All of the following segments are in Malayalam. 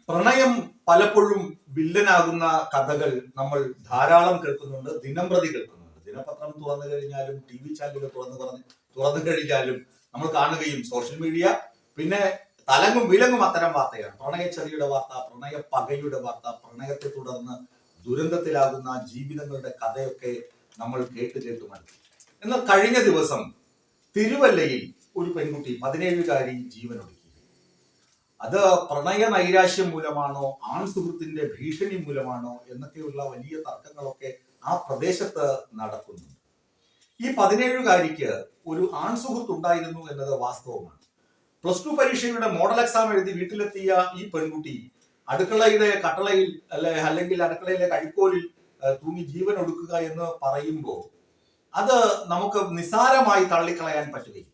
പ്രണയം പലപ്പോഴും വില്ലനാകുന്ന കഥകൾ നമ്മൾ ധാരാളം കേൾക്കുന്നുണ്ട്, ദിനംപ്രതി കേൾക്കുന്നുണ്ട്. ദിനപത്രം തുറന്നു കഴിഞ്ഞാലും TV ചാനലുകൾ തുറന്നു കഴിഞ്ഞാലും നമ്മൾ കാണുകയും സോഷ്യൽ മീഡിയ പിന്നെ തലങ്ങും വിലങ്ങും അത്തരം വാർത്തയാണ്. പ്രണയച്ചതിയുടെ വാർത്ത, പ്രണയ പകയുടെ വാർത്ത, പ്രണയത്തെ തുടർന്ന് ദുരന്തത്തിലാകുന്ന ജീവിതങ്ങളുടെ കഥയൊക്കെ നമ്മൾ കേട്ട് മനസ്സിലാക്കി. എന്നാൽ കഴിഞ്ഞ ദിവസം തിരുവല്ലയിൽ ഒരു പെൺകുട്ടി 17-കാരി ജീവനൊടുക്കി. അത് പ്രണയ നൈരാശ്യം മൂലമാണോ, ആൺ സുഹൃത്തിന്റെ ഭീഷണി മൂലമാണോ എന്നൊക്കെയുള്ള വലിയ തർക്കങ്ങളൊക്കെ ആ പ്രദേശത്ത് നടക്കുന്നുണ്ട്. ഈ 17-കാരിക്ക് ഒരു ആൺ സുഹൃത്ത് ഉണ്ടായിരുന്നു എന്നത് വാസ്തവമാണ്. +2 പരീക്ഷയുടെ മോഡൽ എക്സാം എഴുതി വീട്ടിലെത്തിയ ഈ പെൺകുട്ടി അടുക്കളയുടെ കട്ടളയിൽ അല്ലെങ്കിൽ അടുക്കളയിലെ കഴിക്കോലിൽ തൂങ്ങി ജീവൻ ഒടുക്കുക എന്ന് പറയുമ്പോൾ അത് നമുക്ക് നിസ്സാരമായി തള്ളിക്കളയാൻ പറ്റുകയില്ല.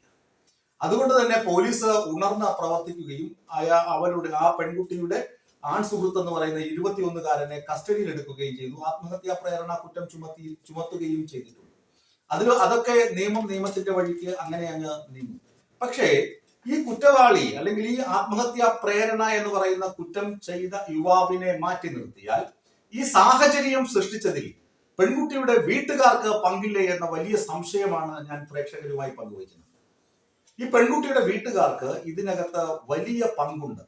അതുകൊണ്ട് തന്നെ പോലീസ് ഉണർന്ന് പ്രവർത്തിക്കുകയും ആ പെൺകുട്ടിയുടെ ആൺ സുഹൃത്ത് എന്ന് പറയുന്ന 21-കാരനെ കസ്റ്റഡിയിൽ എടുക്കുകയും ചെയ്തു. ആത്മഹത്യാ പ്രേരണ കുറ്റം ചുമത്തുകയും ചെയ്തിട്ടുണ്ട്. അതൊക്കെ നിയമത്തിന്റെ വഴിക്ക് അങ്ങനെ അങ്ങ് നീങ്ങും. പക്ഷേ ഈ കുറ്റവാളി അല്ലെങ്കിൽ ഈ ആത്മഹത്യാ പ്രേരണ എന്ന് പറയുന്ന കുറ്റം ചെയ്ത യുവാവിനെ മാറ്റി നിർത്തിയാൽ ഈ സാഹചര്യം സൃഷ്ടിച്ചതിൽ പെൺകുട്ടിയുടെ വീട്ടുകാർക്ക് പങ്കില്ലേ എന്ന വലിയ സംശയമാണ് ഞാൻ പ്രേക്ഷകരുമായി പങ്കുവയ്ക്കുന്നത്. ഈ പെൺകുട്ടിയുടെ വീട്ടുകാർക്ക് ഇതിനകത്ത് വലിയ പങ്കുണ്ട്.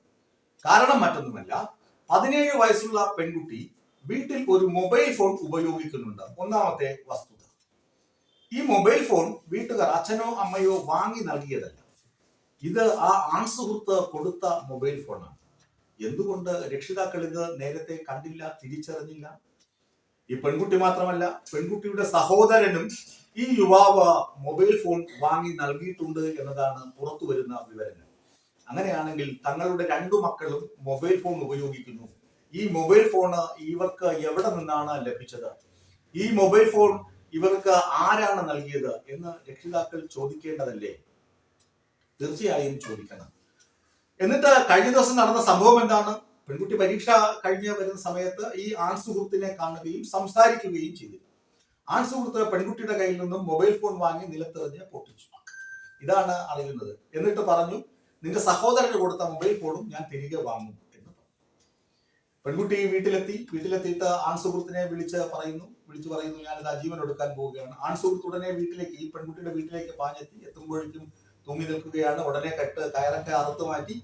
കാരണം മറ്റൊന്നുമല്ല, 17 വയസ്സുള്ള പെൺകുട്ടി വീട്ടിൽ ഒരു മൊബൈൽ ഫോൺ ഉപയോഗിക്കുന്നുണ്ട്. ഒന്നാമത്തെ വസ്തുത, ഈ മൊബൈൽ ഫോൺ വീട്ടുകാർ അച്ഛനോ അമ്മയോ വാങ്ങി നൽകിയതല്ല. ഇത് ആ ആൺ സുഹൃത്ത് കൊടുത്ത മൊബൈൽ ഫോണാണ്. എന്തുകൊണ്ട് രക്ഷിതാക്കൾ ഇത് നേരത്തെ കണ്ടില്ല, തിരിച്ചറിഞ്ഞില്ല? ഈ പെൺകുട്ടി മാത്രമല്ല, പെൺകുട്ടിയുടെ സഹോദരനും ഈ യുവാവ് മൊബൈൽ ഫോൺ വാങ്ങി നൽകിയിട്ടുണ്ട് എന്നതാണ് പുറത്തു വരുന്ന വിവരങ്ങൾ. അങ്ങനെയാണെങ്കിൽ തങ്ങളുടെ 2 മക്കളും മൊബൈൽ ഫോൺ ഉപയോഗിക്കുന്നു. ഈ മൊബൈൽ ഫോൺ ഇവർക്ക് എവിടെ നിന്നാണ് ലഭിച്ചത്? ഈ മൊബൈൽ ഫോൺ ഇവർക്ക് ആരാണ് നൽകിയത് എന്ന് രക്ഷിതാക്കൾ ചോദിക്കേണ്ടതല്ലേ? തീർച്ചയായും ചോദിക്കണം. എന്നിട്ട് കഴിഞ്ഞ ദിവസം നടന്ന സംഭവം എന്താണ്? പെൺകുട്ടി പരീക്ഷ കഴിഞ്ഞ് വരുന്ന സമയത്ത് ഈ ആൺ സുഹൃത്തിനെ കാണുകയും സംസാരിക്കുകയും ചെയ്തു. ആൺ സുഹൃത്ത് പെൺകുട്ടിയുടെ കയ്യിൽ നിന്നും മൊബൈൽ ഫോൺ വാങ്ങി നിലത്തെറിഞ്ഞ് പൊട്ടിച്ചു. ഇതാണ് അറിയുന്നത്. എന്നിട്ട് പറഞ്ഞു, നിന്റെ സഹോദരന് കൊടുത്ത മൊബൈൽ ഫോണും ഞാൻ തിരികെ വാങ്ങും എന്ന് പറഞ്ഞു. പെൺകുട്ടി വീട്ടിലെത്തിയിട്ട് ആൺ സുഹൃത്തിനെ വിളിച്ചു പറയുന്നു ഞാനിത് ജീവൻ എടുക്കാൻ പോവുകയാണ്. ആൺ സുഹൃത്ത് ഉടനെ ഈ പെൺകുട്ടിയുടെ വീട്ടിലേക്ക് പാഞ്ഞെത്തി. എത്തുമ്പോഴേക്കും തൂങ്ങി നിൽക്കുകയാണ്. ഉടനെ കയറൊക്കെ അറുത്ത് മാറ്റി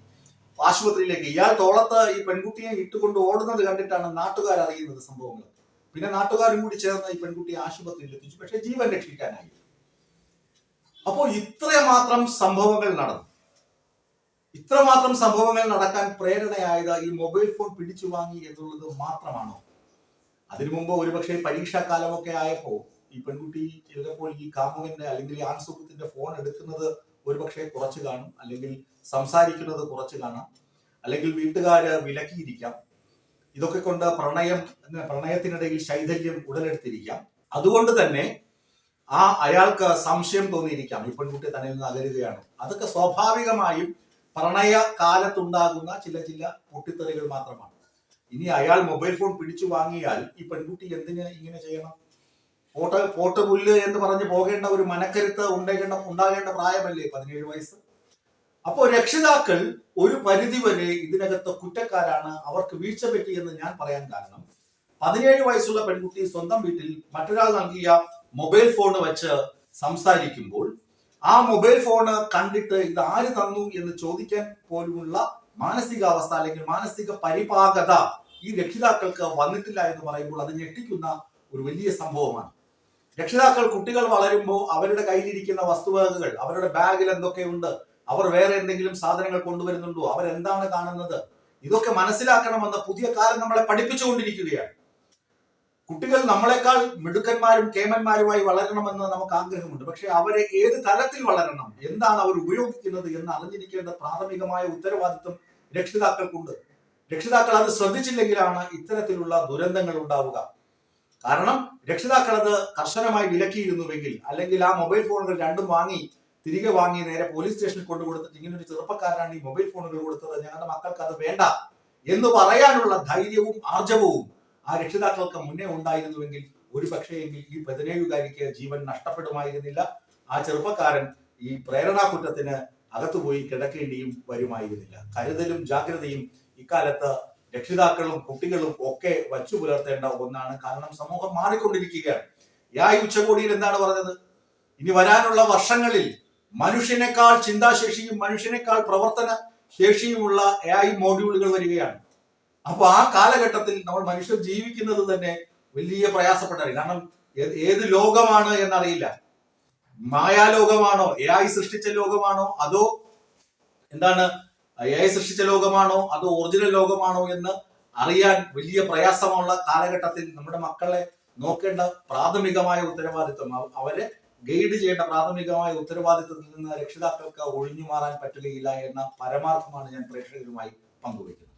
ആശുപത്രിയിലേക്ക്. ഇയാൾ തോളത്ത് ഈ പെൺകുട്ടിയെ ഇട്ടുകൊണ്ട് ഓടുന്നത് കണ്ടിട്ടാണ് നാട്ടുകാർ അറിയുന്നത് സംഭവങ്ങൾ. പിന്നെ നാട്ടുകാരും കൂടി ചേർന്ന് ഈ പെൺകുട്ടിയെ ആശുപത്രിയിൽ എത്തിച്ചു. പക്ഷെ ജീവൻ രക്ഷിക്കാനായി. അപ്പോൾ ഇത്രമാത്രം സംഭവങ്ങൾ നടക്കാൻ പ്രേരണയായത് ഈ മൊബൈൽ ഫോൺ പിടിച്ചു വാങ്ങി എന്നുള്ളത് മാത്രമാണോ? അതിനു മുമ്പ് ഒരുപക്ഷെ പരീക്ഷാകാലമൊക്കെ ആയപ്പോൾ ഈ പെൺകുട്ടി ചിലപ്പോൾ ഈ കാമുകന്റെ അല്ലെങ്കിൽ ഈ ആൺ സുഹൃത്തിന്റെ ഫോൺ എടുക്കുന്നത് ഒരുപക്ഷെ കുറച്ച് കാണും, അല്ലെങ്കിൽ സംസാരിക്കുന്നത് കുറച്ച് കാണാം, അല്ലെങ്കിൽ വീട്ടുകാര് വിലക്കിയിരിക്കാം. ഇതൊക്കെ കൊണ്ട് പ്രണയത്തിനിടയിൽ ശൈഥല്യം ഉടലെടുത്തിരിക്കാം. അതുകൊണ്ട് തന്നെ അയാൾക്ക് സംശയം തോന്നിയിരിക്കാം, ഈ പെൺകുട്ടി തന്നിൽ നിന്ന് അകലുകയാണ്. അതൊക്കെ സ്വാഭാവികമായും പ്രണയ കാലത്തുണ്ടാകുന്ന ചില പൊട്ടിത്തെറികൾ മാത്രമാണ്. ഇനി അയാൾ മൊബൈൽ ഫോൺ പിടിച്ചു വാങ്ങിയാൽ ഈ പെൺകുട്ടി എന്തിന് ഇങ്ങനെ ചെയ്യണം? പോട്ട് പുല്ല് എന്ന് പറഞ്ഞ് പോകേണ്ട ഒരു മനക്കരുത്ത് ഉണ്ടാകേണ്ട പ്രായമല്ലേ 17 വയസ്സ്? അപ്പോൾ രക്ഷിതാക്കൾ ഒരു പരിധിവരെ ഇതിനകത്ത് കുറ്റക്കാരാണ്, അവർക്ക് വീഴ്ച പറ്റിയെന്ന് ഞാൻ പറയാൻ കാരണം 17 വയസ്സുള്ള പെൺകുട്ടി സ്വന്തം വീട്ടിൽ മറ്റൊരാൾ നൽകിയ മൊബൈൽ ഫോൺ വെച്ച് സംസാരിക്കുമ്പോൾ ആ മൊബൈൽ ഫോണ് കണ്ടിട്ട് ഇത് ആര് തന്നു എന്ന് ചോദിക്കാൻ പോലുമുള്ള മാനസികാവസ്ഥ അല്ലെങ്കിൽ മാനസിക പരിപാകത ഈ രക്ഷിതാക്കൾക്ക് വന്നിട്ടില്ല എന്ന് പറയുമ്പോൾ അത് ഞെട്ടിക്കുന്ന ഒരു വലിയ സംഭവമാണ്. രക്ഷിതാക്കൾ കുട്ടികൾ വളരുമ്പോൾ അവരുടെ കയ്യിലിരിക്കുന്ന വസ്തുവകകൾ, അവരുടെ ബാഗിൽ എന്തൊക്കെയുണ്ട്, അവർ വേറെ എന്തെങ്കിലും സാധനങ്ങൾ കൊണ്ടുവരുന്നുണ്ടോ, അവരെന്താണ് കാണുന്നത്, ഇതൊക്കെ മനസ്സിലാക്കണമെന്ന് പുതിയ കാലം നമ്മളെ പഠിപ്പിച്ചുകൊണ്ടിരിക്കുകയാണ്. കുട്ടികൾ നമ്മളെക്കാൾ മിടുക്കന്മാരും കേമന്മാരുമായി വളരണമെന്ന് നമുക്ക് ആഗ്രഹമുണ്ട്. പക്ഷെ അവരെ ഏത് തലത്തിൽ വളരണം, എന്താണ് അവർ ഉപയോഗിക്കുന്നത് എന്ന് അറിഞ്ഞിരിക്കേണ്ട പ്രാഥമികമായ ഉത്തരവാദിത്വം രക്ഷിതാക്കൾക്കുണ്ട്. രക്ഷിതാക്കൾ അത് ശ്രദ്ധിച്ചില്ലെങ്കിലാണ് ഇത്തരത്തിലുള്ള ദുരന്തങ്ങൾ ഉണ്ടാവുക. കാരണം രക്ഷിതാക്കൾ അത് കർശനമായി വിലക്കിയിരുന്നുവെങ്കിൽ, അല്ലെങ്കിൽ ആ മൊബൈൽ ഫോണുകൾ രണ്ടും തിരികെ വാങ്ങി നേരെ പോലീസ് സ്റ്റേഷനിൽ കൊണ്ടുകൊടുത്തിട്ട് ഇങ്ങനൊരു ചെറുപ്പക്കാരനാണ് ഈ മൊബൈൽ ഫോണുകൾ കൊടുത്തത്, ഞങ്ങളുടെ മക്കൾക്ക് അത് വേണ്ട എന്ന് പറയാനുള്ള ധൈര്യവും ആർജവവും ആ രക്ഷിതാക്കൾക്ക് മുന്നേ ഉണ്ടായിരുന്നുവെങ്കിൽ ഒരു പക്ഷേ എങ്കിൽ ഈ 17-കാരിക്ക് ജീവൻ നഷ്ടപ്പെടുമായിരുന്നില്ല. ആ ചെറുപ്പക്കാരൻ ഈ പ്രേരണാ കുറ്റത്തിന് അകത്തുപോയി കിടക്കേണ്ടിയും വരുമായിരുന്നില്ല. കരുതലും ജാഗ്രതയും ഇക്കാലത്ത് രക്ഷിതാക്കളും കുട്ടികളും ഒക്കെ വച്ചു പുലർത്തേണ്ട ഒന്നാണ്. കാരണം സമൂഹം മാറിക്കൊണ്ടിരിക്കുകയാണ്. AI ഉച്ചകോടിയിൽ എന്താണ് പറഞ്ഞത്? ഇനി വരാനുള്ള വർഷങ്ങളിൽ മനുഷ്യനേക്കാൾ ചിന്താശേഷിയും മനുഷ്യനേക്കാൾ പ്രവർത്തന ശേഷിയുമുള്ള AI മോഡ്യൂളുകൾ വരികയാണ്. അപ്പൊ ആ കാലഘട്ടത്തിൽ നമ്മൾ മനുഷ്യർ ജീവിക്കുന്നത് തന്നെ വലിയ പ്രയാസപ്പെട്ടാണ്. കാരണം ഏത് ലോകമാണ് എന്നറിയില്ല. മായാലോകമാണോ, AI സൃഷ്ടിച്ച ലോകമാണോ, അതോ എന്താണ് AI സൃഷ്ടിച്ച ലോകമാണോ, അതോ ഒറിജിനൽ ലോകമാണോ എന്ന് അറിയാൻ വലിയ പ്രയാസമുള്ള കാലഘട്ടത്തിൽ നമ്മുടെ മക്കളെ നോക്കേണ്ട പ്രാഥമികമായ ഉത്തരവാദിത്വം, അവരെ ഗൈഡ് ചെയ്യേണ്ട പ്രാഥമികമായ ഉത്തരവാദിത്വത്തിൽ നിന്ന് രക്ഷിതാക്കൾക്ക് ഒഴിഞ്ഞു മാറാൻ പറ്റുകയില്ല എന്ന പരമാർത്ഥമാണ് ഞാൻ പ്രേക്ഷകരുമായി പങ്കുവയ്ക്കുന്നത്.